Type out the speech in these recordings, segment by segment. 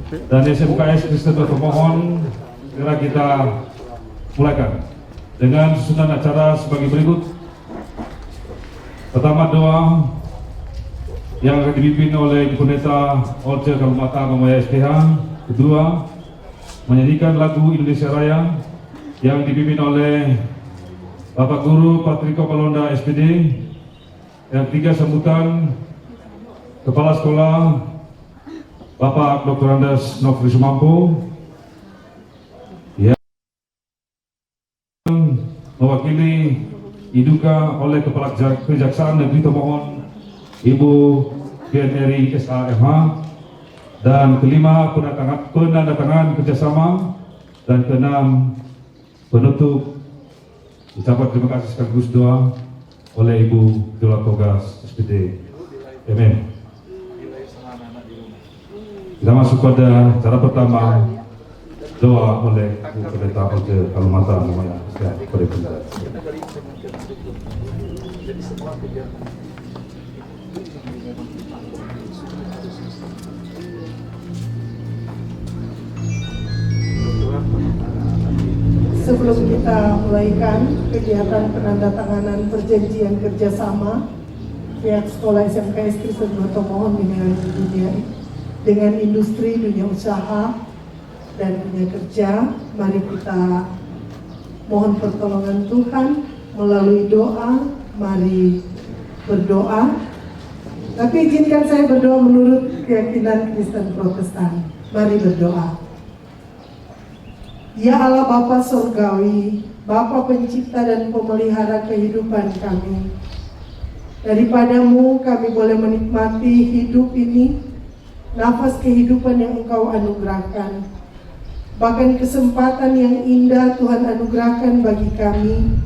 dan SMKS Kristen termohon segera kita mulaikan dengan susunan acara sebagai berikut. Pertama, doa yang akan dipimpin oleh Ibu Pendeta Olce Kalumata Mamaya SPH. Kedua, menyanyikan lagu Indonesia Raya yang dipimpin oleh Bapak Guru Patriko Palonda SPD. Yang ketiga, sambutan Kepala Sekolah Bapak Dr. Andes Nofri Sumampo yang mewakili diduga oleh Kepala Kejaksaan Negeri Tomohon Ibu BNRI SAMH, dan kelima penandatangan kerjasama, dan keenam penutup ucapan terima kasih sekaligus doa oleh Ibu Jola Togas SPD. Amin. Kita masuk pada cara pertama, doa oleh Ibu Pendeta Olce Kalumata Mamaya SPH. Jadi semua kegiatan sebelum kita mulaikan kegiatan penandatanganan perjanjian kerjasama pihak sekolah SMKS Kristen Tomohon dengan industri dunia usaha dan dunia kerja, mari kita mohon pertolongan Tuhan melalui doa. Mari berdoa, tapi izinkan saya berdoa menurut keyakinan Kristen Protestan. Mari berdoa. Ya Allah Bapa Surgawi, Bapa pencipta dan pemelihara kehidupan kami, daripadamu kami boleh menikmati hidup ini, nafas kehidupan yang Engkau anugerahkan, bahkan kesempatan yang indah Tuhan anugerahkan bagi kami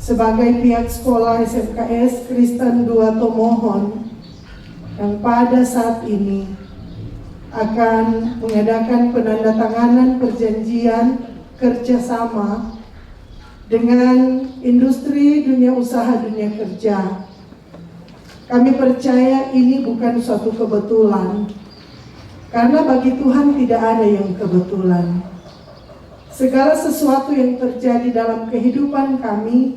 sebagai pihak sekolah SMKS Kristen 2 Tomohon yang pada saat ini akan mengadakan penandatanganan perjanjian kerjasama dengan industri dunia usaha dunia kerja. Kami percaya ini bukan suatu kebetulan, karena bagi Tuhan tidak ada yang kebetulan. Segala sesuatu yang terjadi dalam kehidupan kami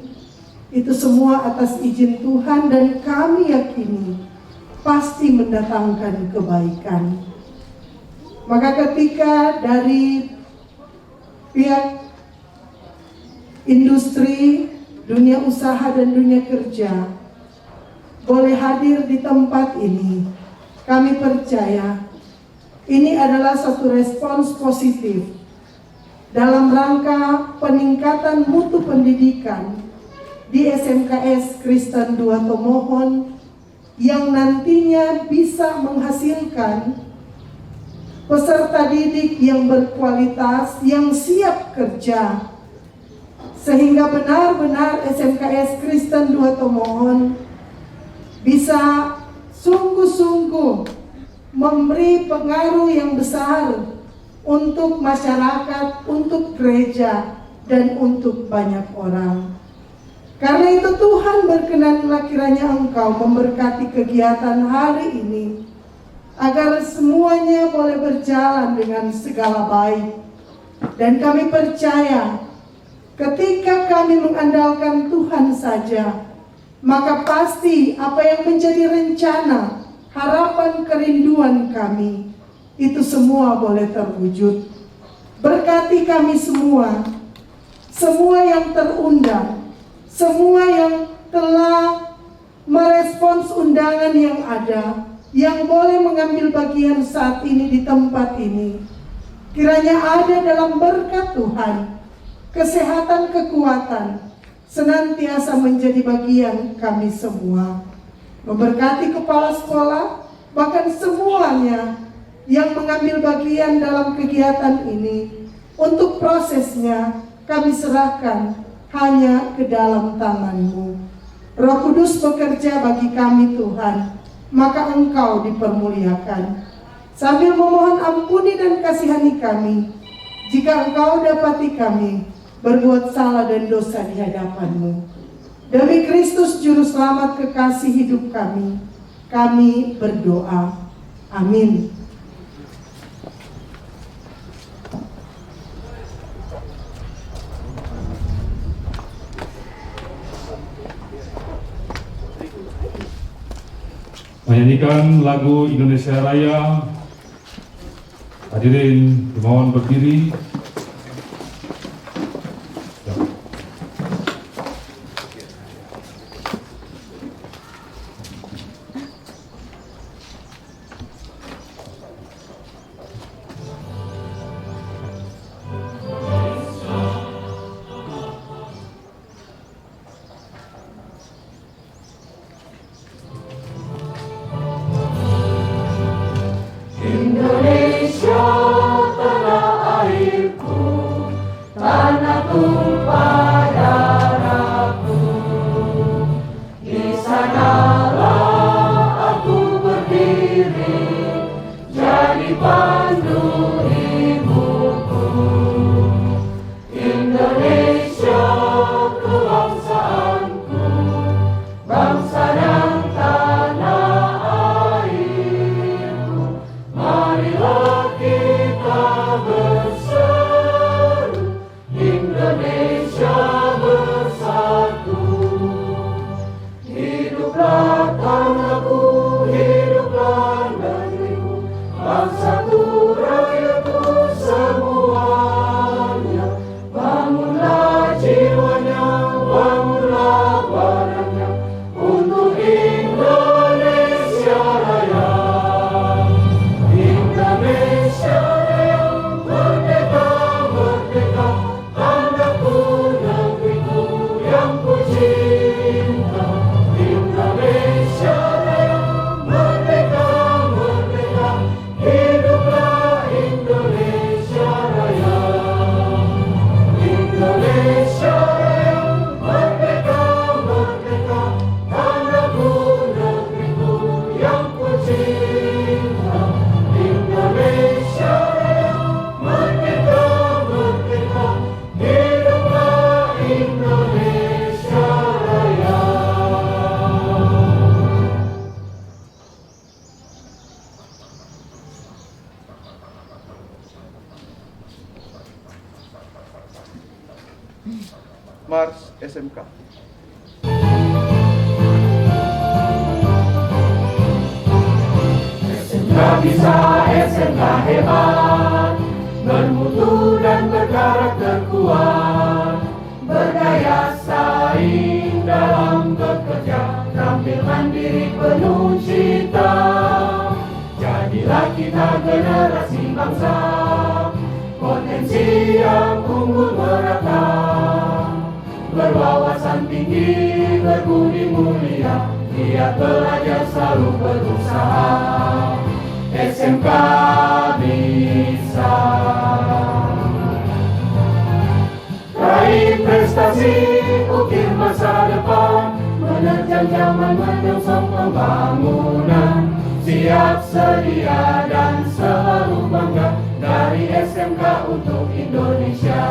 itu semua atas izin Tuhan, dan kami yakini pasti mendatangkan kebaikan. Maka ketika dari pihak industri, dunia usaha dan dunia kerja boleh hadir di tempat ini, kami percaya ini adalah satu respons positif dalam rangka peningkatan mutu pendidikan di SMKS Kristen 2 Tomohon yang nantinya bisa menghasilkan peserta didik yang berkualitas, yang siap kerja, sehingga benar-benar SMKS Kristen 2 Tomohon bisa sungguh-sungguh memberi pengaruh yang besar untuk masyarakat, untuk gereja, dan untuk banyak orang. Karena itu Tuhan berkenanlah kiranya Engkau memberkati kegiatan hari ini, agar semuanya boleh berjalan dengan segala baik. Dan kami percaya ketika kami mengandalkan Tuhan saja, maka pasti apa yang menjadi rencana, harapan, kerinduan kami, itu semua boleh terwujud. Berkati kami semua yang terundang, semua yang telah merespons undangan yang ada, yang boleh mengambil bagian saat ini di tempat ini. Kiranya ada dalam berkat Tuhan, kesehatan, kekuatan, senantiasa menjadi bagian kami semua. Memberkati kepala sekolah, bahkan semuanya yang mengambil bagian dalam kegiatan ini. Untuk prosesnya kami serahkan hanya ke dalam tangan-Mu. Roh Kudus bekerja bagi kami Tuhan, maka Engkau dipermuliakan. Sambil memohon ampuni dan kasihani kami, jika Engkau dapati kami berbuat salah dan dosa di hadapan-Mu. Demi Kristus Juru Selamat kekasih hidup kami berdoa. Amin. menyanyikan lagu Indonesia Raya. Hadirin dimohon berdiri. Indonesia tanah airku, tanah tumpah darahku. Di sanalah aku berdiri, jadi pandu ibuku. Indonesia kebangsaanku, bangsa dan tanah airku. Marilah kita berseru, Indonesia bersatu. Hiduplah tanahku, hiduplah negeriku, bangsaku, rakyatku semuanya. Bangunlah jiwanya, bangunlah badannya, untuk Indonesia Raya. Indonesia Raya, merdeka, merdeka, tanahku, negeriku yang ku cinta. Indonesia Raya, merdeka, merdeka, hiduplah Indonesia Raya. Indonesia Raya, merdeka, merdeka, tanahku, negeriku yang ku cinta. Indonesia Raya, merdeka, merdeka, hiduplah Indonesia Raya. Mars SMK. SMK bisa, SMK hebat, bermutu dan berkarakter kuat, berdaya saing dalam bekerja, tampil mandiri penuh cita. Jadilah kita generasi bangsa, potensi yang unggul merata, berwawasan tinggi, berbudi mulia, giat belajar selalu berusaha. SMK bisa raih prestasi, ukir masa depan, menerjang zaman, menyongsong pembangunan. Siap, sedia, dan selalu bangga, dari SMK untuk Indonesia.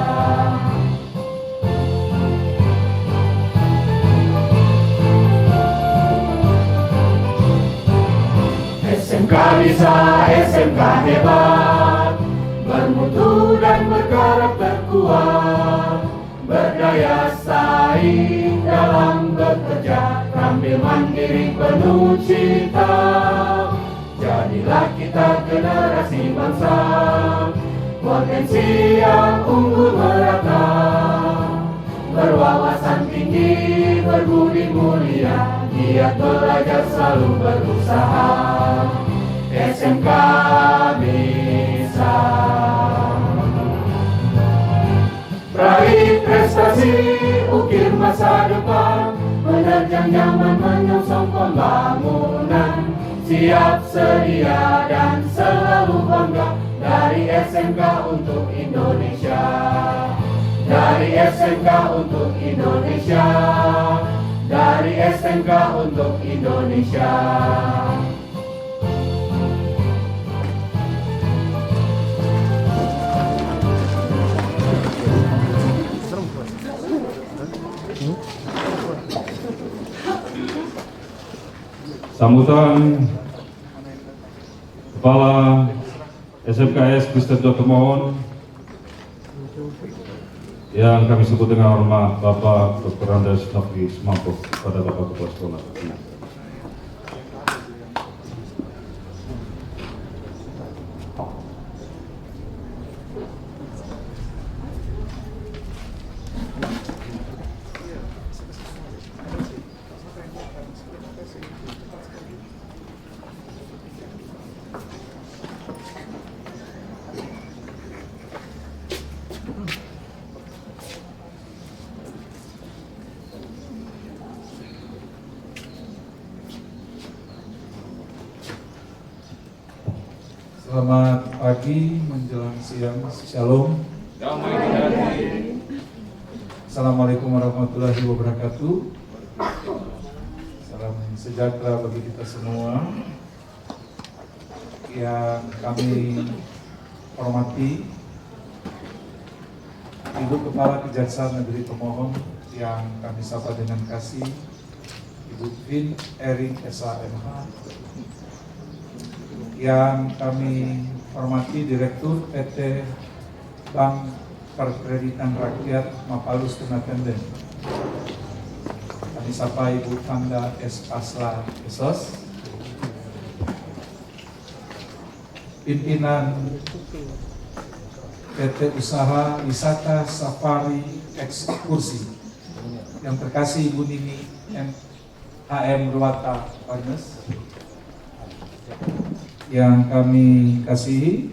SMK bisa, SMK hebat, bermutu dan berkarakter kuat, berdaya saing dalam bekerja, tampil mandiri penuh cita. Jadilah kita generasi bangsa, potensi yang unggul merata, berwawasan tinggi, berbudi mulia, giat belajar selalu berusaha. SMK bisa raih prestasi, ukir masa depan, menerjang zaman, menyongsong pembangunan. Siap, sedia, dan selalu bangga, dari SMK untuk Indonesia. Dari SMK untuk Indonesia. Dari SMK untuk Indonesia. Sambutan Kepala SMKS Kristen Dr. Mohon yang kami sebut dengan hormat Bapak Dr. Andes Nofri Semampo, kepada Bapak Kepala Sekolah. Selamat pagi menjelang siang, Shalom. Assalamualaikum warahmatullahi wabarakatuh. Salam sejahtera bagi kita semua. Yang kami hormati Ibu Kepala Kejaksaan Negeri Tomohon yang kami sapa dengan kasih, Ibu Vin Ering SHMH. Yang kami hormati Direktur PT Bank Perkreditan Rakyat Mapalus Tunatenden. Kami sapa Ibu Tangga S. Pasla Esos. Pimpinan PT Usaha Wisata Safari Ekskursi yang terkasih Ibu Nini HM Ruwata Partners, yang kami kasihi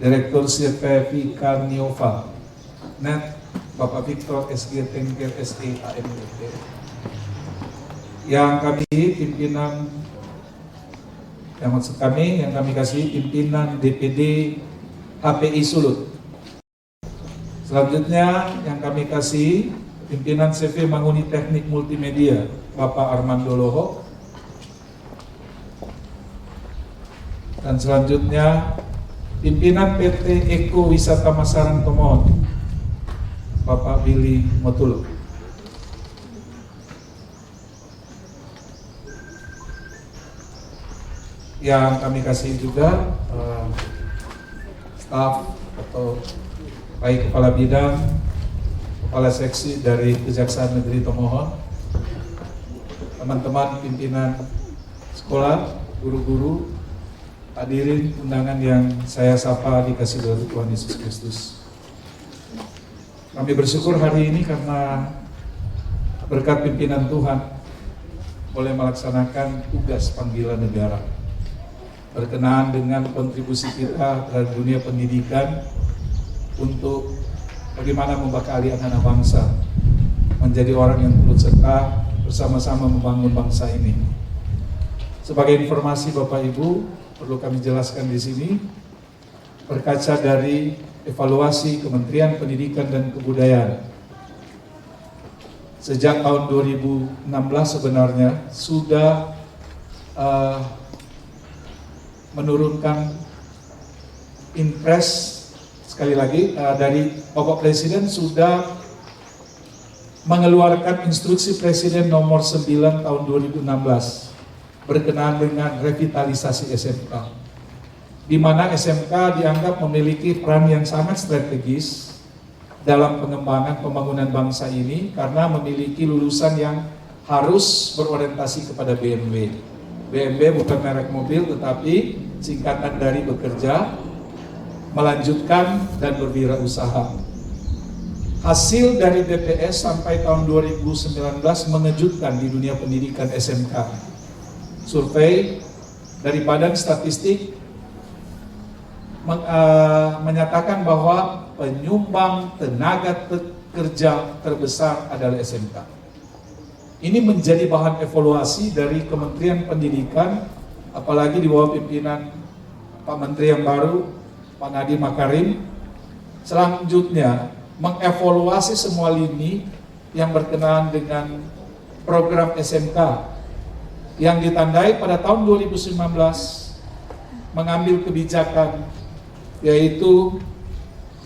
Direktur CPV Karniova Net Bapak Victor SG Tengger SE AMT, yang kami pimpinan yang kami kasih pimpinan DPD HPI Sulut. Selanjutnya yang kami kasih pimpinan CV Manguni Teknik Multimedia Bapak Armando Loho. Dan selanjutnya pimpinan PT Eko Wisata Masaran Tomohon Bapak Billy Motulo. Yang kami kasih juga staf atau baik kepala bidang, kepala seksi dari Kejaksaan Negeri Tomohon, teman-teman pimpinan sekolah, guru-guru, hadirin undangan yang saya sapa dikasih oleh Tuhan Yesus Kristus. Kami bersyukur hari ini karena berkat pimpinan Tuhan boleh melaksanakan tugas panggilan negara berkenaan dengan kontribusi kita terhadap dunia pendidikan untuk bagaimana membekali anak-anak bangsa menjadi orang yang turut serta bersama-sama membangun bangsa ini. Sebagai informasi Bapak Ibu, perlu kami jelaskan di sini, berkaca dari evaluasi Kementerian Pendidikan dan Kebudayaan sejak tahun 2016 sebenarnya sudah menurunkan impres, sekali lagi dari Bapak Presiden sudah mengeluarkan instruksi Presiden nomor 9 tahun 2016 berkenaan dengan revitalisasi SMK, di mana SMK dianggap memiliki peran yang sangat strategis dalam pengembangan pembangunan bangsa ini karena memiliki lulusan yang harus berorientasi kepada BMW. BMW bukan merek mobil tetapi singkatan dari bekerja, melanjutkan dan berwirausaha. Hasil dari BPS sampai tahun 2019 mengejutkan di dunia pendidikan SMK. Survei dari Badan Statistik menyatakan bahwa penyumbang tenaga kerja terbesar adalah SMK. Ini menjadi bahan evaluasi dari Kementerian Pendidikan, apalagi di bawah pimpinan Pak Menteri yang baru, Pak Nadiem Makarim. Selanjutnya, mengevaluasi semua lini yang berkenaan dengan program SMK yang ditandai pada tahun 2019 mengambil kebijakan, yaitu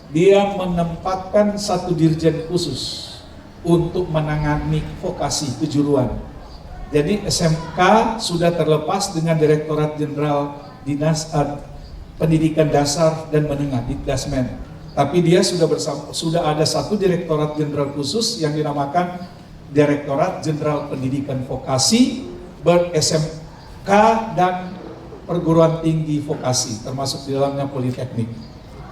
dia menempatkan satu dirjen khusus untuk menangani vokasi kejuruan. Jadi SMK sudah terlepas dengan Direktorat Jenderal Dinas Pendidikan Dasar dan Menengah (Dikdasmen). Tapi dia sudah ada satu Direktorat Jenderal khusus yang dinamakan Direktorat Jenderal Pendidikan Vokasi ber-SMK dan perguruan tinggi vokasi, termasuk di dalamnya politeknik.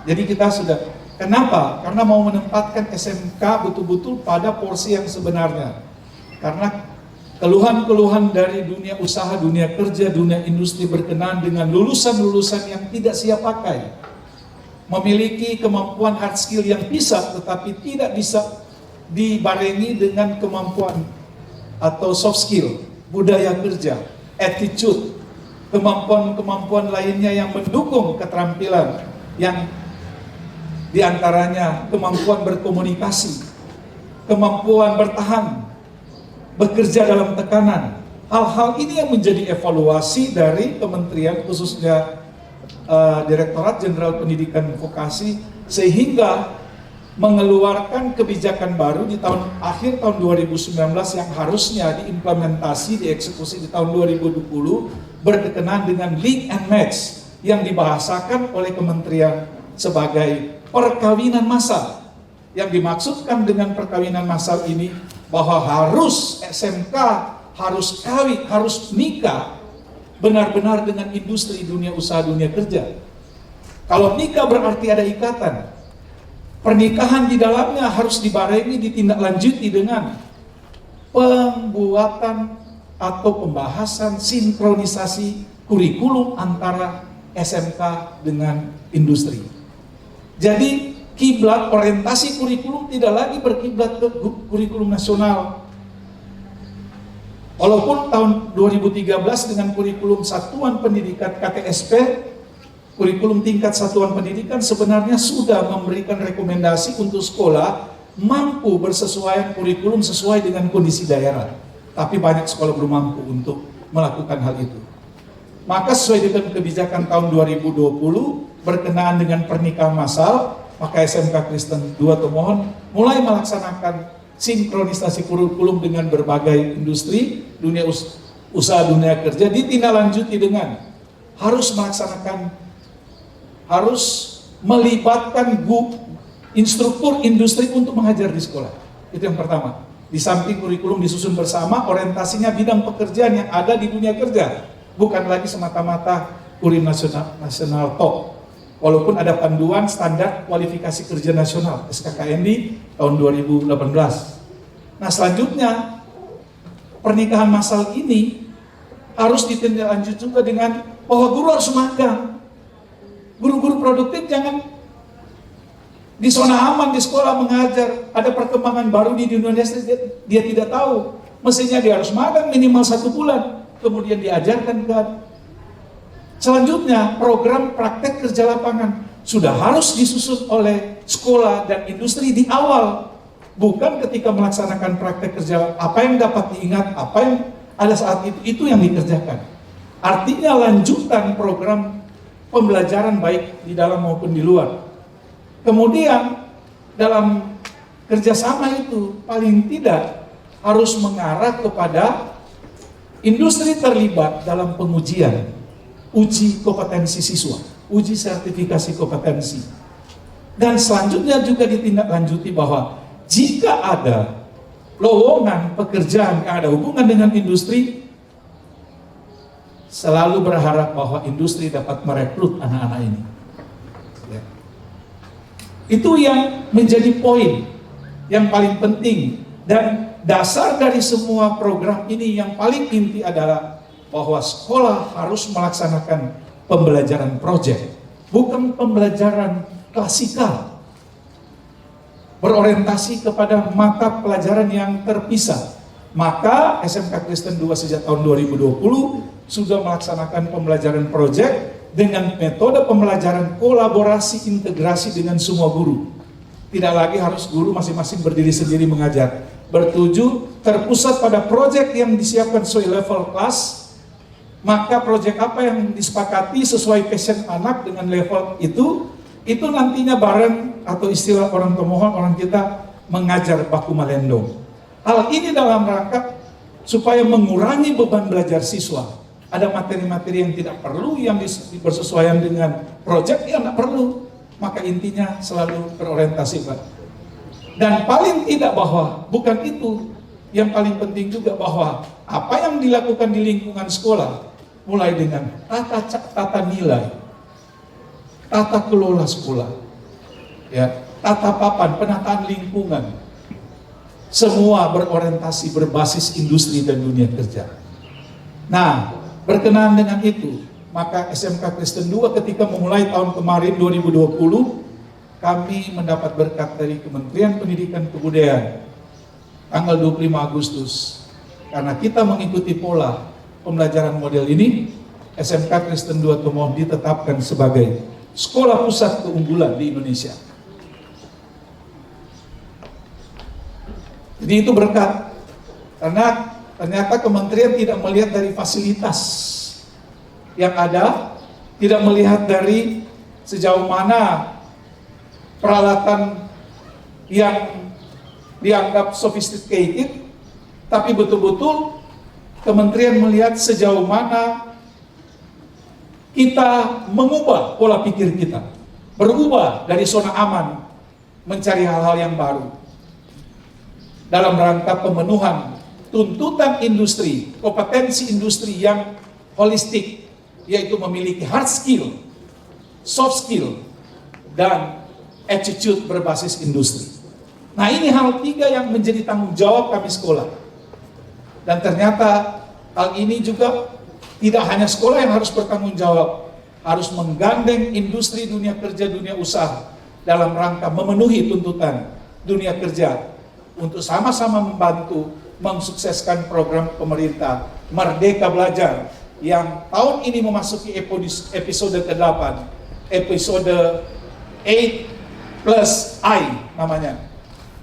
Jadi kita sudah, kenapa? Karena mau menempatkan SMK betul-betul pada porsi yang sebenarnya. Karena keluhan-keluhan dari dunia usaha, dunia kerja, dunia industri berkenaan dengan lulusan-lulusan yang tidak siap pakai, memiliki kemampuan hard skill yang bisa, tetapi tidak bisa dibarengi dengan kemampuan atau soft skill, budaya kerja, attitude, kemampuan-kemampuan lainnya yang mendukung keterampilan, yang diantaranya kemampuan berkomunikasi, kemampuan bertahan, bekerja dalam tekanan. Hal-hal ini yang menjadi evaluasi dari kementerian, khususnya Direktorat Jenderal Pendidikan Vokasi, sehingga mengeluarkan kebijakan baru di akhir tahun 2019 yang harusnya diimplementasi, dieksekusi di tahun 2020, berkenaan dengan link and match yang dibahasakan oleh kementerian sebagai perkawinan massal. Yang dimaksudkan dengan perkawinan massal ini bahwa harus SMK, harus kawin, harus nikah benar-benar dengan industri dunia usaha, dunia kerja. Kalau nikah berarti ada ikatan. Pernikahan di dalamnya harus dibarengi, ditindaklanjuti dengan pembuatan atau pembahasan sinkronisasi kurikulum antara SMK dengan industri. Jadi kiblat orientasi kurikulum tidak lagi berkiblat ke kurikulum nasional. Walaupun tahun 2013 dengan kurikulum satuan pendidikan KTSP, kurikulum tingkat satuan pendidikan sebenarnya sudah memberikan rekomendasi untuk sekolah mampu bersesuaian kurikulum sesuai dengan kondisi daerah. Tapi banyak sekolah belum mampu untuk melakukan hal itu. Maka sesuai dengan kebijakan tahun 2020 berkenaan dengan pernikahan massal, maka SMK Kristen 2 Tomohon mulai melaksanakan sinkronisasi kurikulum dengan berbagai industri, dunia usaha, dunia kerja, ditindaklanjuti dengan harus melibatkan instruktur industri untuk mengajar di sekolah. Itu yang pertama. Di samping kurikulum disusun bersama, orientasinya bidang pekerjaan yang ada di dunia kerja. Bukan lagi semata-mata kurikulum nasional top. Walaupun ada panduan standar kualifikasi kerja nasional SKKND tahun 2018. Nah, selanjutnya pernikahan massal ini harus ditindaklanjuti juga dengan bahwa guru harus magang. Guru-guru produktif jangan di zona aman di sekolah mengajar, ada perkembangan baru di Indonesia dia tidak tahu. Mestinya dia harus magang minimal 1 bulan, kemudian diajarkan kan. Selanjutnya program praktek kerja lapangan sudah harus disusun oleh sekolah dan industri di awal, bukan ketika melaksanakan praktek kerja. Apa yang dapat diingat, apa yang ada saat itu yang dikerjakan. Artinya lanjutan program pembelajaran baik di dalam maupun di luar. Kemudian dalam kerjasama itu paling tidak harus mengarah kepada industri terlibat dalam pengujian, uji kompetensi siswa, uji sertifikasi kompetensi. Dan selanjutnya juga ditindaklanjuti bahwa jika ada lowongan pekerjaan yang ada hubungan dengan industri, selalu berharap bahwa industri dapat merekrut anak-anak ini. Ya. Itu yang menjadi poin yang paling penting, dan dasar dari semua program ini yang paling inti adalah bahwa sekolah harus melaksanakan pembelajaran proyek, bukan pembelajaran klasikal, berorientasi kepada mata pelajaran yang terpisah. Maka SMK Kristen 2 sejak tahun 2020 sudah melaksanakan pembelajaran proyek dengan metode pembelajaran kolaborasi integrasi dengan semua guru. Tidak lagi harus guru masing-masing berdiri sendiri mengajar. Bertuju terpusat pada proyek yang disiapkan sesuai level kelas. Maka proyek apa yang disepakati sesuai passion anak dengan level itu nantinya bareng, atau istilah orang Tomohon, orang kita mengajar baku malendo. Hal ini dalam rangka supaya mengurangi beban belajar siswa. Ada materi-materi yang tidak perlu, yang bersesuaian dengan proyek yang tidak perlu. Maka intinya selalu berorientasi Pak. Dan paling tidak bahwa bukan itu, yang paling penting juga bahwa apa yang dilakukan di lingkungan sekolah, mulai dengan tata nilai, tata kelola sekolah, ya, tata papan, penataan lingkungan, semua berorientasi berbasis industri dan dunia kerja. Nah, berkenaan dengan itu, maka SMK Kristen 2 ketika memulai tahun kemarin 2020, kami mendapat berkat dari Kementerian Pendidikan Kebudayaan tanggal 25 Agustus. Karena kita mengikuti pola pembelajaran model ini, SMK Kristen 2 Tomohon ditetapkan sebagai sekolah pusat keunggulan di Indonesia. Jadi itu berkat, karena ternyata kementerian tidak melihat dari fasilitas yang ada, tidak melihat dari sejauh mana peralatan yang dianggap sophisticated, tapi betul-betul kementerian melihat sejauh mana kita mengubah pola pikir kita, berubah dari zona aman, mencari hal-hal yang baru dalam rangka pemenuhan tuntutan industri, kompetensi industri yang holistik, yaitu memiliki hard skill, soft skill, dan attitude berbasis industri. Nah, ini hal tiga yang menjadi tanggung jawab kami sekolah. Dan ternyata hal ini juga tidak hanya sekolah yang harus bertanggung jawab, harus menggandeng industri, dunia kerja, dunia usaha dalam rangka memenuhi tuntutan dunia kerja untuk sama-sama membantu mensukseskan program pemerintah Merdeka Belajar yang tahun ini memasuki episode ke-8, episode 8+I namanya,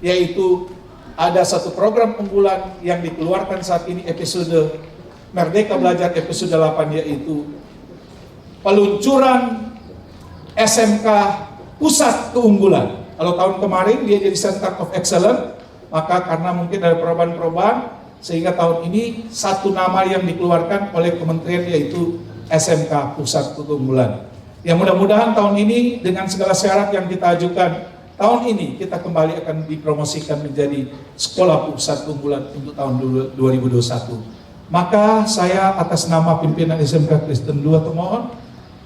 yaitu ada satu program unggulan yang dikeluarkan saat ini episode Merdeka Belajar episode 8, yaitu peluncuran SMK Pusat Keunggulan. Kalau tahun kemarin dia jadi Center of Excellence, maka karena mungkin ada perubahan-perubahan sehingga tahun ini satu nama yang dikeluarkan oleh kementerian yaitu SMK Pusat Keunggulan. Yang mudah-mudahan tahun ini dengan segala syarat yang kita ajukan, tahun ini kita kembali akan dipromosikan menjadi Sekolah Pusat Keunggulan untuk tahun 2021. Maka saya atas nama pimpinan SMK Kristen 2 Tomohon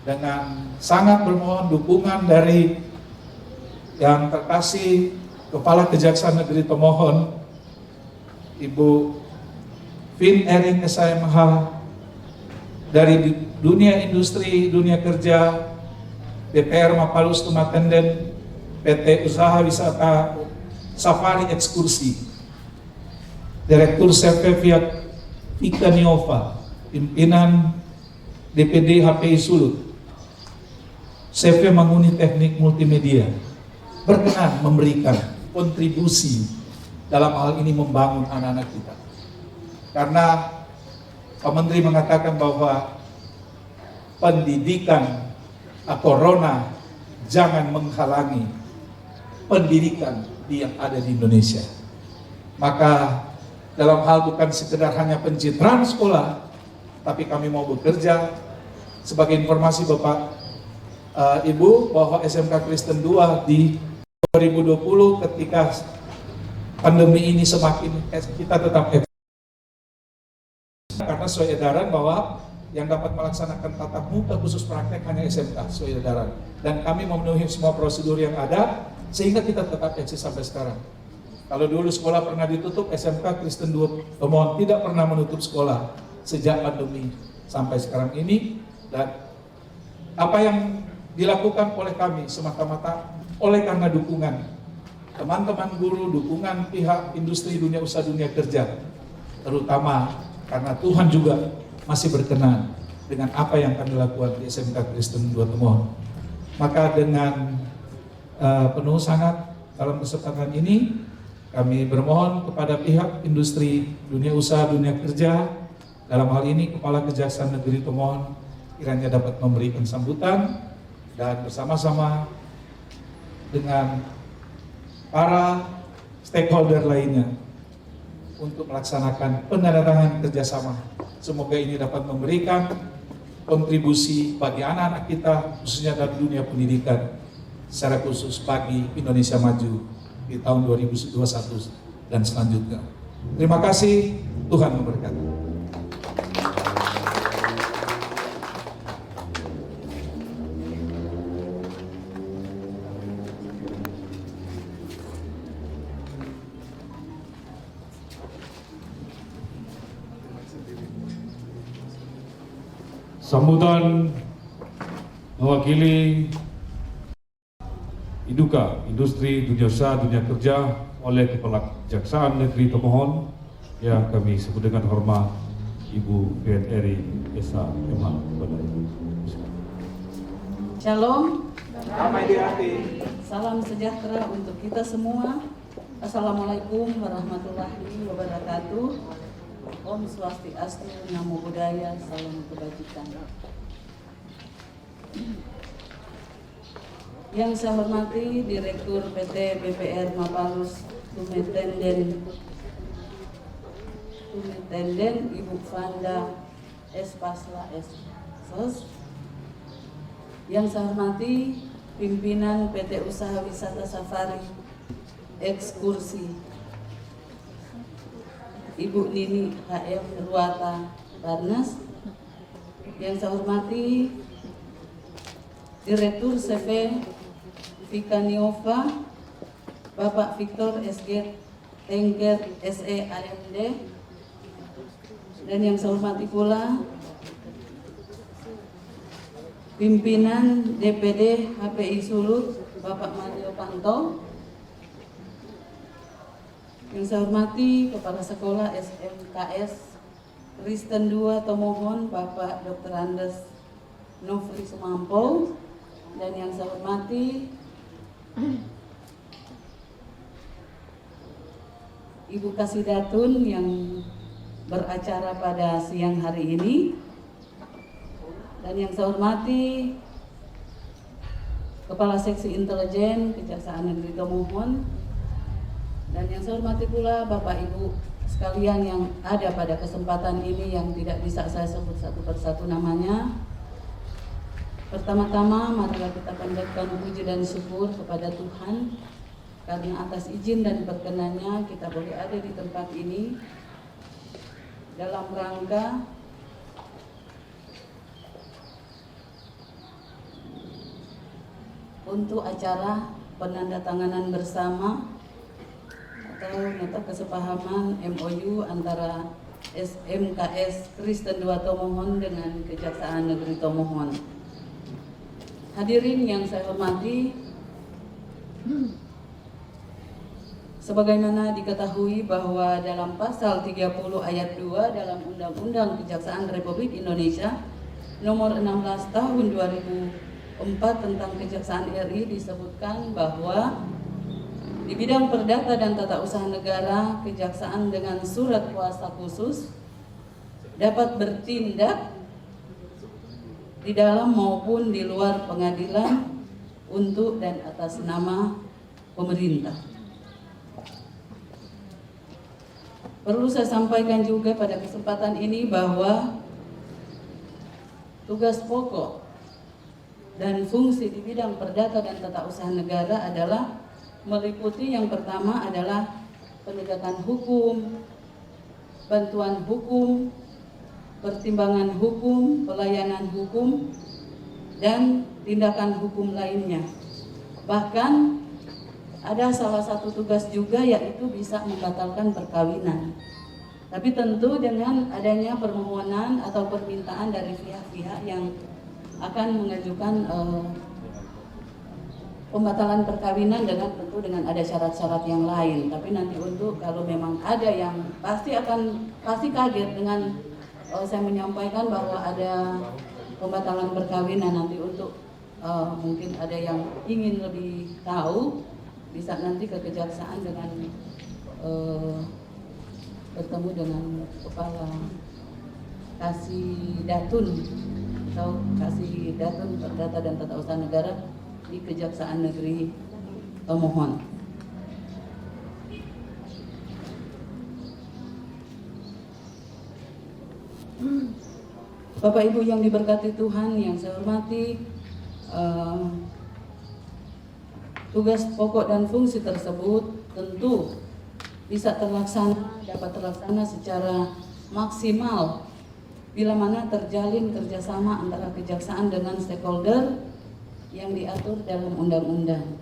dengan sangat bermohon dukungan dari yang terkasih Kepala Kejaksaan Negeri Tomohon, Ibu Vin Ering SMH, dari dunia industri, dunia kerja, DPR Mapalus Tumatenden, PT Usaha Wisata Safari Ekskursi, Direktur CV Vika Niova, pimpinan DPD HPI Sulut, CV Manguni Teknik Multimedia, berkenan memberikan kontribusi dalam hal ini membangun anak-anak kita. Karena Pak Menteri mengatakan bahwa pendidikan corona jangan menghalangi pendidikan yang ada di Indonesia. Maka dalam hal bukan sekedar hanya pencitraan sekolah, tapi kami mau bekerja. Sebagai informasi Bapak Ibu, bahwa SMK Kristen 2 di 2020 ketika pandemi ini semakin kita tetap karena sesuai edaran bahwa yang dapat melaksanakan tatap muka khusus praktek hanya SMK sesuai edaran, dan kami memenuhi semua prosedur yang ada sehingga kita tetap eksis sampai sekarang. Kalau dulu sekolah pernah ditutup, SMK Kristen 2 Tomohon tidak pernah menutup sekolah sejak pandemi sampai sekarang ini. Dan apa yang dilakukan oleh kami semata-mata oleh karena dukungan teman-teman guru, dukungan pihak industri, dunia usaha, dunia kerja, terutama karena Tuhan juga masih berkenan dengan apa yang kami lakukan di SMK Kristen 2 Tomohon. Maka dengan penuh sangat dalam kesempatan ini kami bermohon kepada pihak industri, dunia usaha, dunia kerja, dalam hal ini Kepala Kejaksaan Negeri Tomohon, kiranya dapat memberikan sambutan dan bersama-sama dengan para stakeholder lainnya untuk melaksanakan penandatanganan kerjasama. Semoga ini dapat memberikan kontribusi bagi anak-anak kita, khususnya dalam dunia pendidikan, secara khusus bagi Indonesia Maju di tahun 2021 dan selanjutnya. Terima kasih, Tuhan memberkati. Sambutan mewakili IDUKA, Industri Dunia Usaha Dunia Kerja, oleh Kepala Kejaksaan Negeri Tomohon yang kami sebut dengan hormat Ibu VNRI Esa MH kepada Ibu. Shalom, Damai di hati. salam sejahtera untuk kita semua. Assalamualaikum warahmatullahi wabarakatuh. Om Swastiastu, Namo Buddhaya, salam kebajikan. Yang saya hormati Direktur PT BPR Mapalus Tumitenden Ibu Vanda Espasla S. Yang saya hormati pimpinan PT Usaha Wisata Safari Ekskursi Ibu Nini HM Ruata Barnas. Yang saya hormati Direktur CV Vikaniova Bapak Victor SG Tengger SE AMD. Dan yang saya hormati pula pimpinan DPD HPI Sulut Bapak Mario Panto. Yang saya hormati Kepala Sekolah SMKS Kristen 2 Tomohon Bapak Dr. Andes Nofri Sumampo. Dan yang saya hormati Ibu Kasidatun yang beracara pada siang hari ini. Dan yang saya hormati Kepala Seksi Intelijen Kejaksaan Negeri Tomohon. Dan yang saya hormati pula Bapak Ibu sekalian yang ada pada kesempatan ini yang tidak bisa saya sebut satu persatu namanya. Pertama-tama marilah kita panjatkan puji dan syukur kepada Tuhan karena atas izin dan perkenannya kita boleh ada di tempat ini dalam rangka untuk acara penandatanganan bersama atau nota kesepahaman MOU antara SMKS Kristen 2 Tomohon dengan Kejaksaan Negeri Tomohon. Hadirin yang saya hormati, sebagaimana diketahui bahwa dalam pasal 30 ayat 2 dalam Undang-Undang Kejaksaan Republik Indonesia nomor 16 tahun 2004 tentang Kejaksaan RI disebutkan bahwa di bidang perdata dan tata usaha negara, Kejaksaan dengan surat kuasa khusus dapat bertindak di dalam maupun di luar pengadilan untuk dan atas nama pemerintah. Perlu saya sampaikan juga pada kesempatan ini bahwa tugas pokok dan fungsi di bidang perdata dan tata usaha negara adalah meliputi yang pertama adalah penegakan hukum, bantuan hukum, pertimbangan hukum, pelayanan hukum, dan tindakan hukum lainnya. Bahkan ada salah satu tugas juga yaitu bisa membatalkan perkawinan. Tapi tentu dengan adanya permohonan atau permintaan dari pihak-pihak yang akan mengajukan pembatalan perkawinan dengan tentu dengan ada syarat-syarat yang lain. Tapi nanti untuk kalau memang ada yang pasti kaget dengan saya menyampaikan bahwa ada pembatalan perkawinan nanti untuk mungkin ada yang ingin lebih tahu bisa nanti ke kejaksaan dengan bertemu dengan kepala Kasidatun atau Kasidatun Perdata dan Tata Usaha Negara di Kejaksaan Negeri Tomohon. Bapak Ibu yang diberkati Tuhan, yang saya hormati, tugas pokok dan fungsi tersebut tentu bisa dapat terlaksana secara maksimal bila mana terjalin kerjasama antara kejaksaan dengan stakeholder yang diatur dalam undang-undang.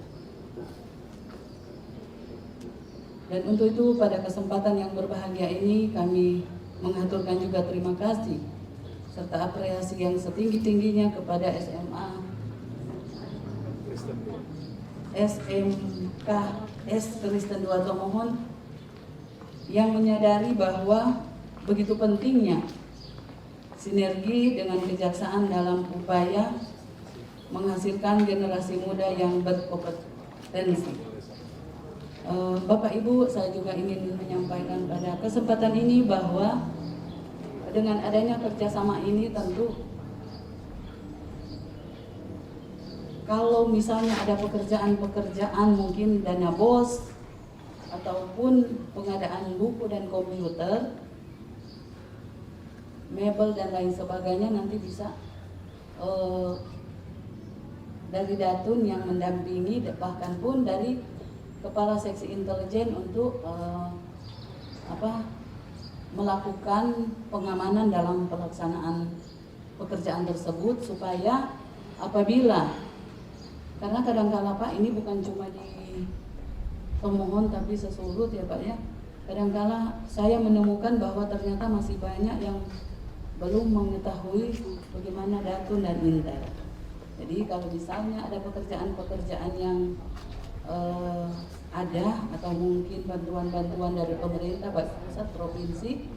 Dan untuk itu pada kesempatan yang berbahagia ini kami mengaturkan juga terima kasih serta apresiasi yang setinggi-tingginya kepada SMKS Kristen 2 Tomohon yang menyadari bahwa begitu pentingnya sinergi dengan kejaksaan dalam upaya menghasilkan generasi muda yang berkompetensi. Bapak Ibu, saya juga ingin menyampaikan pada kesempatan ini bahwa dengan adanya kerjasama ini tentu kalau misalnya ada pekerjaan-pekerjaan mungkin dana BOS ataupun pengadaan buku dan komputer, mebel dan lain sebagainya nanti bisa dari Datun yang mendampingi, bahkan pun dari Kepala Seksi Intelijen untuk melakukan pengamanan dalam pelaksanaan pekerjaan tersebut, supaya apabila, karena kadang-kala Pak ini bukan cuma di pemohon tapi sesurut ya Pak ya, kadang-kala saya menemukan bahwa ternyata masih banyak yang belum mengetahui bagaimana Datun dan Intel. Jadi kalau misalnya ada pekerjaan-pekerjaan yang ada atau mungkin bantuan-bantuan dari pemerintah baik pusat provinsi,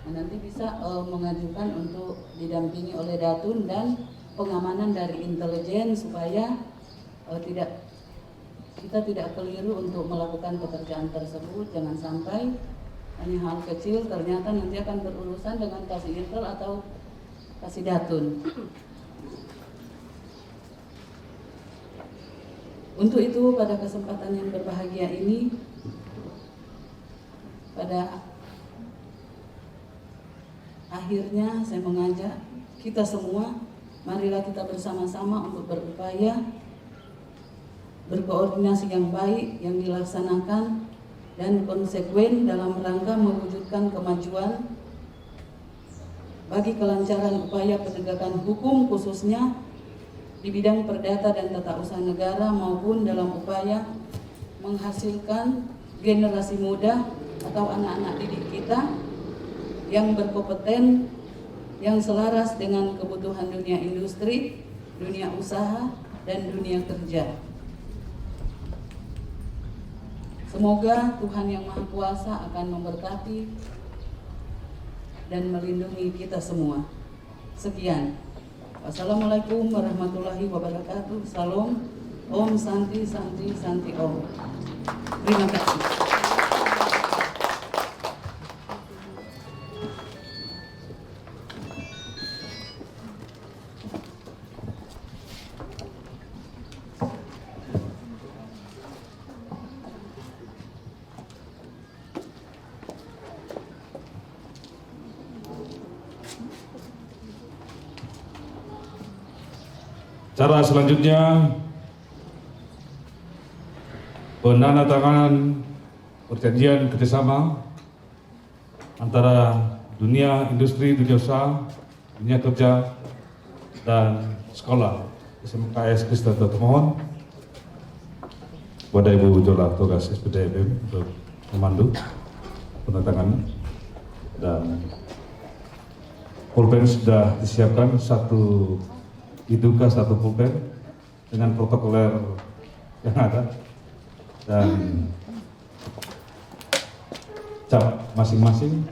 nanti bisa mengajukan untuk didampingi oleh Datun dan pengamanan dari intelijen supaya kita tidak keliru untuk melakukan pekerjaan tersebut. Jangan sampai hanya hal kecil ternyata nanti akan berurusan dengan kasih Intel atau kasih Datun. Untuk itu pada kesempatan yang berbahagia ini, pada akhirnya saya mengajak kita semua, marilah kita bersama-sama untuk berupaya berkoordinasi yang baik, yang dilaksanakan dan konsekuen dalam rangka mewujudkan kemajuan bagi kelancaran upaya penegakan hukum, khususnya di bidang perdata dan tata usaha negara, maupun dalam upaya menghasilkan generasi muda atau anak-anak didik kita yang berkompeten, yang selaras dengan kebutuhan dunia industri, dunia usaha, dan dunia kerja. Semoga Tuhan Yang Maha Kuasa akan memberkati dan melindungi kita semua. Sekian. Wassalamualaikum warahmatullahi wabarakatuh. Salam. Om Santi Santi Santi Om. Terima kasih. Cara selanjutnya, penandatanganan perjanjian kerjasama antara dunia industri, dunia usaha, dunia kerja, dan sekolah SMKS Kristen termohon kepada Ibu Jola Tugas SPDM untuk memandu penandatanganan, dan pulpen sudah disiapkan satu diduga satu pulpen dengan protokoler yang ada dan cap masing-masing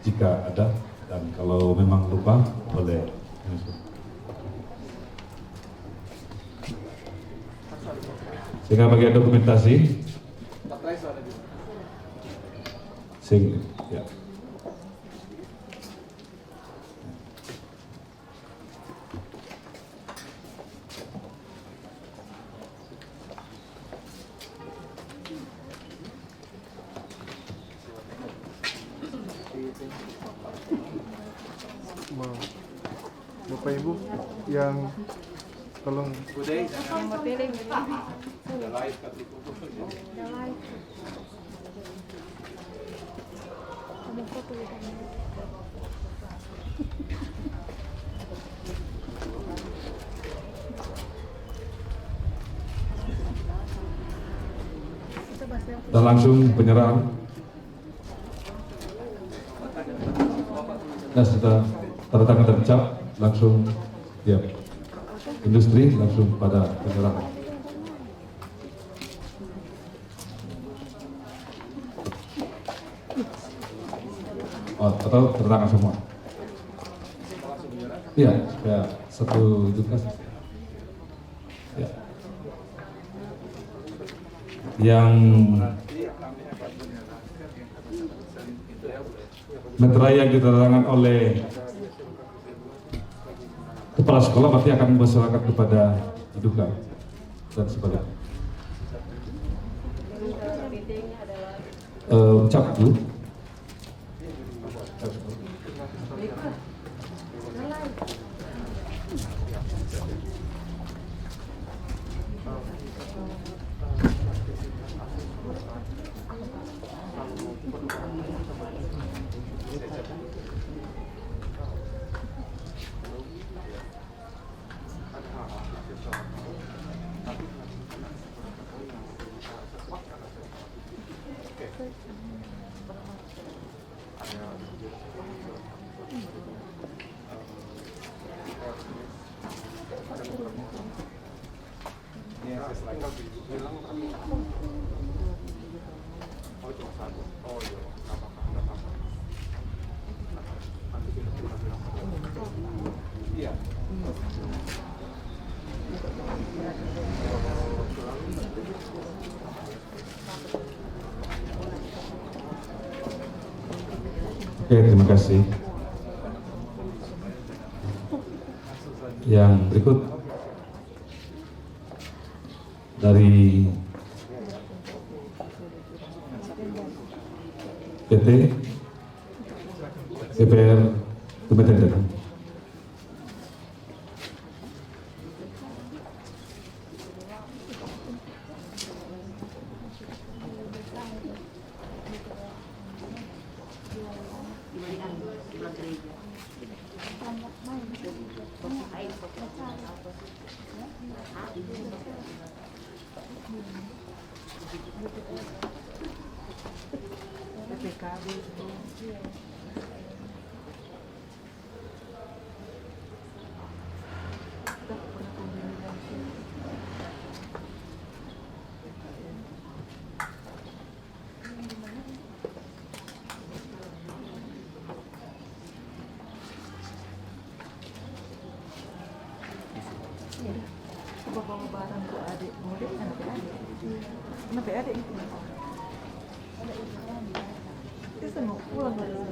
jika ada, dan kalau memang lupa boleh sehingga bagian dokumentasi ya. Bapak Ibu yang tolong dan langsung penyerahan. Nah, sudah tanda tangan dan cap langsung ya industri langsung pada penyerahan. Oh, atau tanda tangan semua. Ya, satu tugas. Ya. Yang meterai yang diterangkan oleh kepala sekolah berarti akan mempersilahkan kepada diduga dan sebagainya. Ucap dulu. Oke, terima kasih. Yang berikut dari PT DPR Kementerian Dalam. Bawa barang ke adik murid anak adik itu dia senang pulang dari sana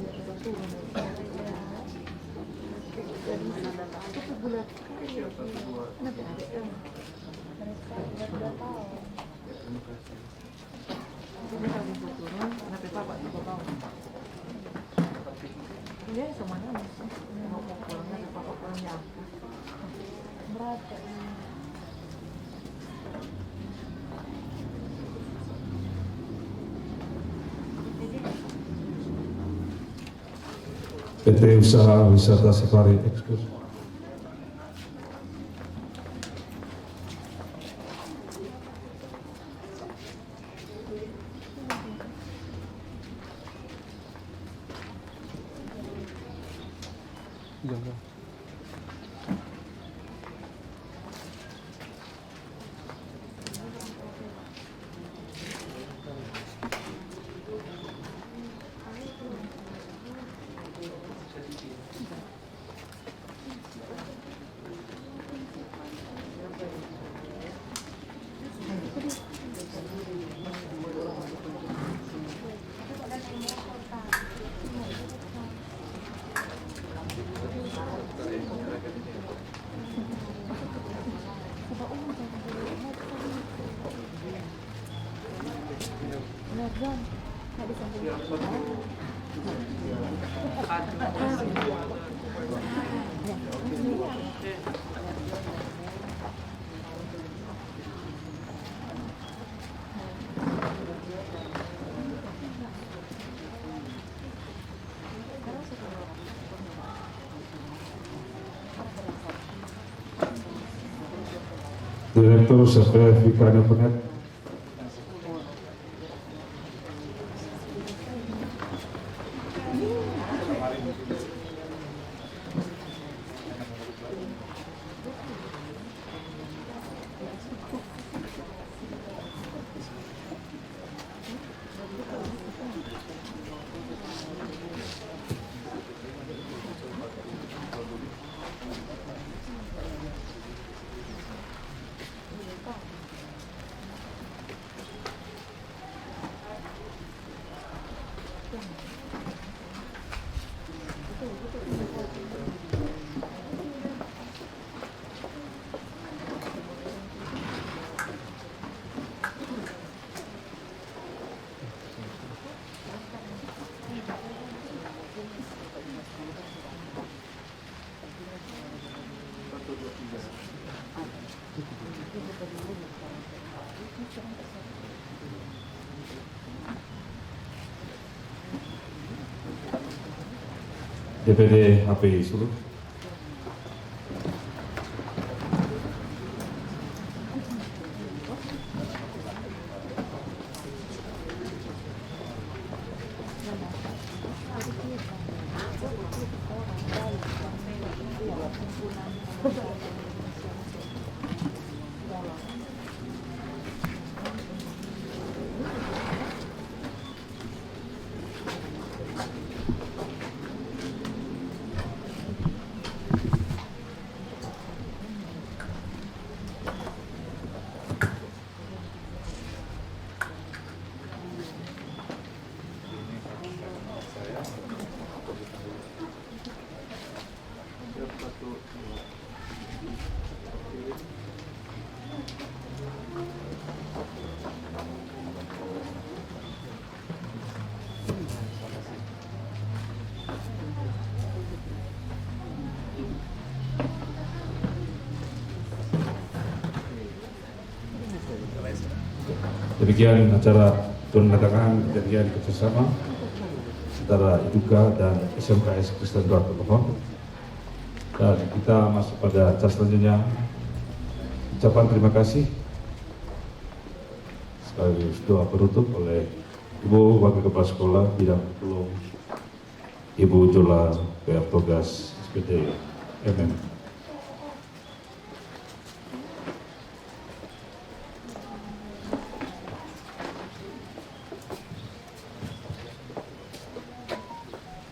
itu bulat anak adik kan ini habis turun anak bapak juga tahu dia semuanya mau pulang anak bapak pulangnya berat. PT Usaha Wisata Safari Excursus. Jangan. Direktur Sertifikasi Penet. DPD HPI Sulut. Demikian acara penandatangan perjanjian kerjasama antara IDUKA dan SMKS Kristen Dua Tomohon. Dan kita masuk pada acara selanjutnya, ucapan terima kasih sekaligus doa penutup oleh Ibu Wakil Kepala Sekolah Bidang Diplom Ibu Jola PR Togas SPD MM.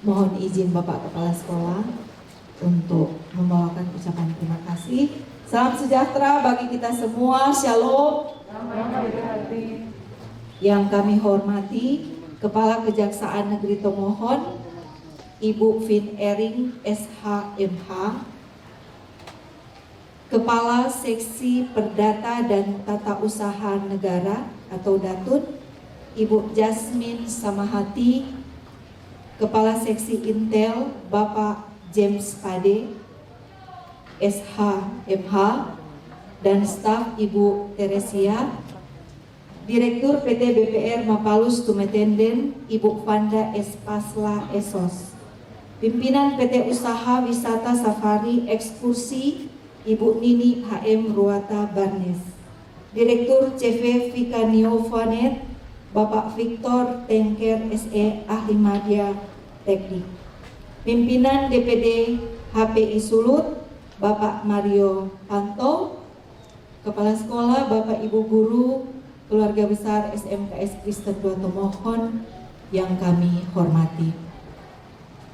Mohon izin Bapak Kepala Sekolah untuk membawakan ucapan terima kasih. Salam sejahtera bagi kita semua. Shalom. Yang kami hormati Kepala Kejaksaan Negeri Tomohon, Ibu Vin Ering SH.MH, Kepala Seksi Perdata dan Tata Usaha Negara atau Datun, Ibu Jasmine Samahati, Kepala Seksi Intel Bapak James Pade SH.MH, dan staf Ibu Teresia, Direktur PT BPR Mapalus Tumetenden Ibu Vanda Espasla Esos, Pimpinan PT Usaha Wisata Safari Ekskursi Ibu Nini HM Ruata Barnes, Direktur CV Vikanio Vanet Bapak Victor Tengker SE Ahli Media Teknik, Pimpinan DPD HPI Sulut Bapak Mario Panto, Kepala Sekolah Bapak Ibu Guru, keluarga besar SMKS Kristen Dua Tomohon yang kami hormati.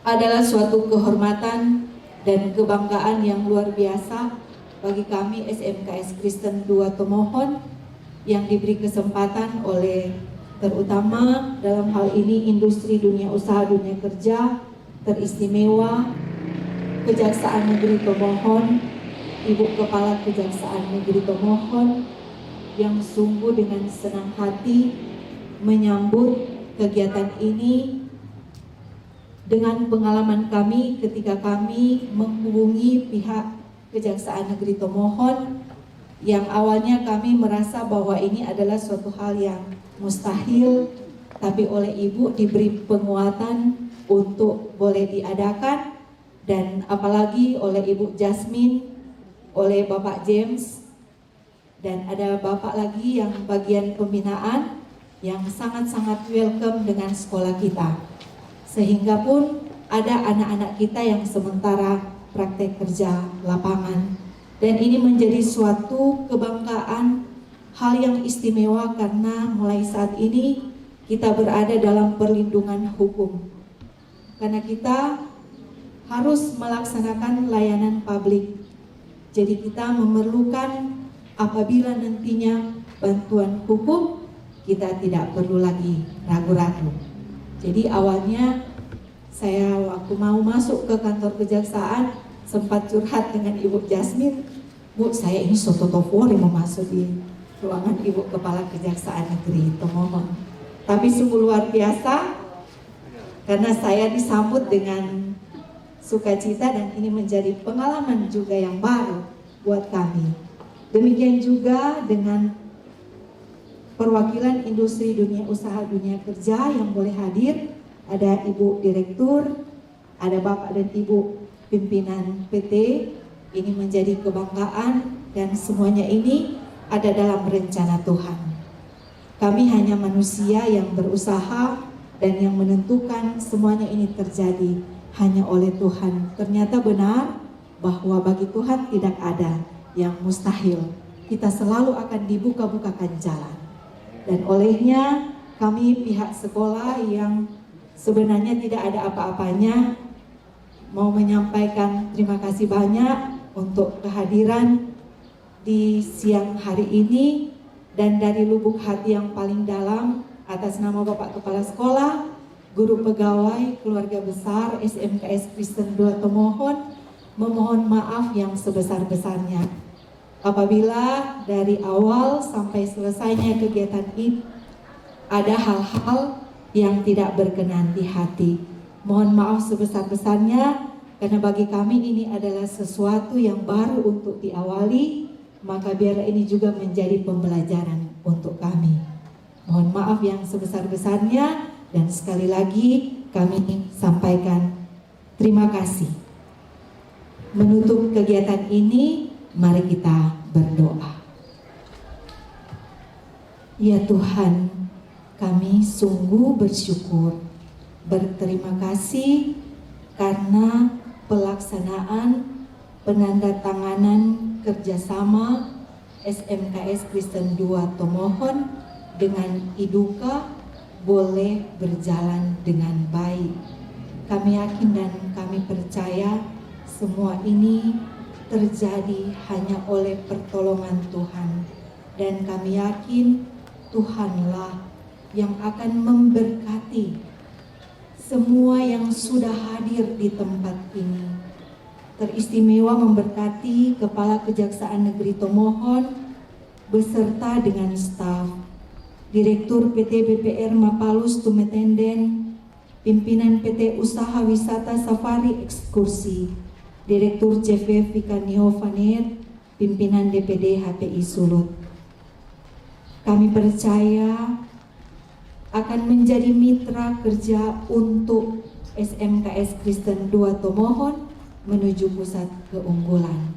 Adalah suatu kehormatan dan kebanggaan yang luar biasa bagi kami SMKS Kristen Dua Tomohon yang diberi kesempatan oleh terutama dalam hal ini industri dunia usaha dunia kerja teristimewa Kejaksaan Negeri Tomohon, Ibu Kepala Kejaksaan Negeri Tomohon yang sungguh dengan senang hati menyambut kegiatan ini dengan pengalaman kami ketika kami menghubungi pihak Kejaksaan Negeri Tomohon yang awalnya kami merasa bahwa ini adalah suatu hal yang mustahil, tapi oleh Ibu diberi penguatan untuk boleh diadakan, dan apalagi oleh Ibu Jasmine, oleh Bapak James, dan ada Bapak lagi yang bagian pembinaan yang sangat-sangat welcome dengan sekolah kita, sehingga pun ada anak-anak kita yang sementara praktek kerja lapangan, dan ini menjadi suatu kebanggaan, hal yang istimewa karena mulai saat ini kita berada dalam perlindungan hukum, karena kita harus melaksanakan layanan publik. Jadi kita memerlukan apabila nantinya bantuan hukum, kita tidak perlu lagi ragu-ragu. Jadi awalnya saya waktu mau masuk ke kantor kejaksaan sempat curhat dengan Ibu Jasmine, Bu, saya ini soto-tofori mau masuk di ruangan Ibu Kepala Kejaksaan Negeri Tomohon. Tapi sungguh luar biasa karena saya disambut dengan sukacita dan ini menjadi pengalaman juga yang baru buat kami. Demikian juga dengan perwakilan industri dunia usaha dunia kerja yang boleh hadir. Ada Ibu Direktur, ada Bapak dan Ibu pimpinan PT. Ini menjadi kebanggaan dan semuanya ini ada dalam rencana Tuhan. Kami hanya manusia yang berusaha dan yang menentukan semuanya ini terjadi hanya oleh Tuhan. Ternyata benar bahwa bagi Tuhan tidak ada yang mustahil. Kita selalu akan dibuka-bukakan jalan. Dan olehnya kami pihak sekolah yang sebenarnya tidak ada apa-apanya mau menyampaikan terima kasih banyak untuk kehadiran di siang hari ini, dan dari lubuk hati yang paling dalam atas nama Bapak Kepala Sekolah, guru pegawai, keluarga besar SMKS Kristen 2 Tomohon memohon maaf yang sebesar-besarnya apabila dari awal sampai selesainya kegiatan ini ada hal-hal yang tidak berkenan di hati. Mohon maaf sebesar-besarnya, karena bagi kami ini adalah sesuatu yang baru untuk diawali, maka biarlah ini juga menjadi pembelajaran untuk kami. Mohon maaf yang sebesar-besarnya, dan sekali lagi kami sampaikan terima kasih. Menutup kegiatan ini, mari kita berdoa. Ya Tuhan, kami sungguh bersyukur, berterima kasih karena pelaksanaan penandatanganan kerjasama SMKS Kristen 2 Tomohon dengan IDUKA boleh berjalan dengan baik. Kami yakin dan kami percaya semua ini terjadi hanya oleh pertolongan Tuhan, dan kami yakin Tuhanlah yang akan memberkati semua yang sudah hadir di tempat ini. Teristimewa memberkati Kepala Kejaksaan Negeri Tomohon beserta dengan staf, Direktur PT BPR Mapalus Tumetenden, pimpinan PT Usaha Wisata Safari Ekskursi, Direktur CV Vikanio Vanet, pimpinan DPD HPI Sulut. Kami percaya akan menjadi mitra kerja untuk SMKS Kristen 2 Tomohon menuju pusat keunggulan.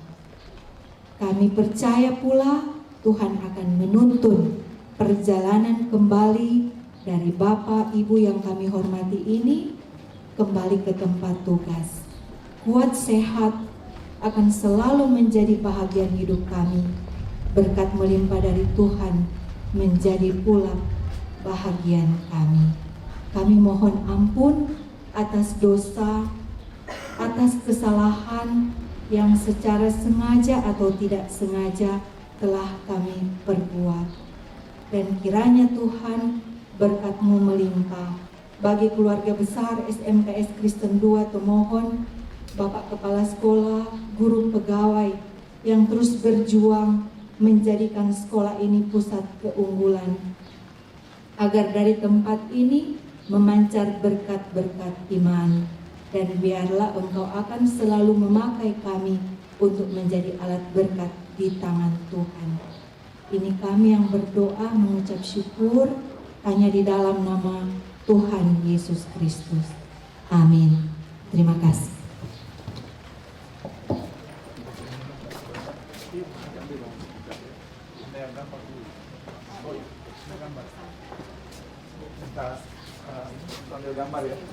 Kami percaya pula Tuhan akan menuntun perjalanan kembali dari Bapak Ibu yang kami hormati ini kembali ke tempat tugas. Kuat sehat akan selalu menjadi bahagian hidup kami. Berkat melimpah dari Tuhan menjadi pula bahagian kami. Kami mohon ampun atas dosa, atas kesalahan yang secara sengaja atau tidak sengaja telah kami perbuat. Dan kiranya Tuhan berkat-Mu melimpah bagi keluarga besar SMKS Kristen 2 Tomohon, Bapak Kepala Sekolah, guru pegawai yang terus berjuang menjadikan sekolah ini pusat keunggulan, agar dari tempat ini memancar berkat-berkat iman, dan biarlah Engkau akan selalu memakai kami untuk menjadi alat berkat di tangan Tuhan. Ini kami yang berdoa mengucap syukur hanya di dalam nama Tuhan Yesus Kristus. Amin. Terima kasih.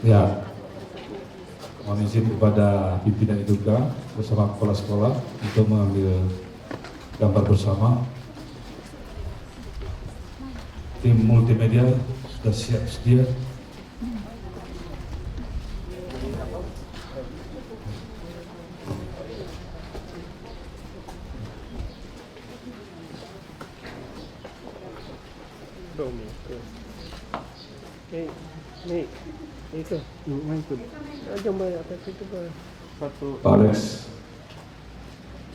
Ya, mohon izin kepada pimpinan IDUKA bersama kepala sekolah untuk mengambil gambar bersama. Tim multimedia sudah siap sedia. Nih, itu. Main tuh. Coba atas itu Pak. Satu. Pak Alex.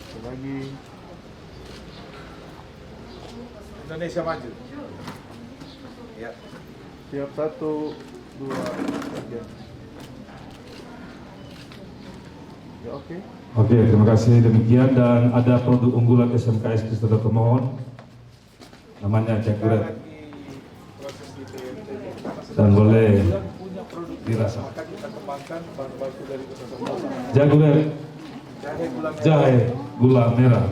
Satu lagi. Indonesia maju. Ya. Siap 1, 2, 3. Ya oke. Oke, terima kasih. Demikian, dan ada produk unggulan SMKS Kristen 2 Tomohon, namanya jangkrik. dan boleh Yang punya produk dirasa. maka kita kembangkan bahan baku dari kota jagung jahe gula merah. jahe gula merah.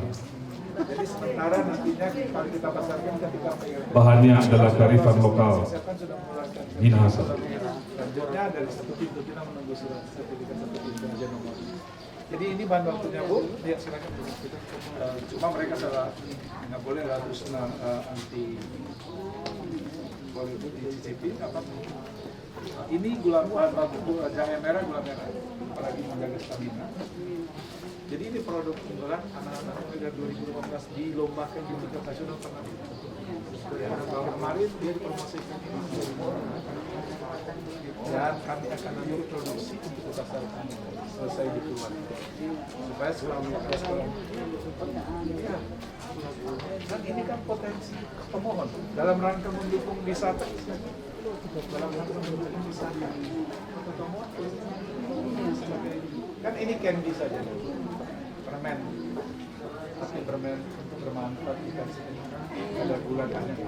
Jadi sementara nantinya kalau kita pasarkan ketika Bahannya adalah kearifan lokal kesehatan sudah mengeluarkan Minahasa. selanjutnya dari satu pintu kita menunggu surat sertifikat satu pintu aja nomor. Jadi ini bahan bakunya Bu, ya silakan Bu. Cuma mereka salah nggak boleh harus anti boleh Bu dicicipin apa? Ini gula bahan baku jahe merah gula merah, apalagi menjaga stamina. Jadi ini produk unggulan anak-anak muda 2015 dilombakan di tingkat nasional pernah. Ya, tahun kemarin dia dipromosikan dan kami akan nanti produksi untuk pasarkan selesai dikeluarkan supaya sekolah dan ini kan potensi pemohon dalam rangka mendukung wisata kan ini candy saja permen tapi permen untuk bermanfaat kita ada gula banyak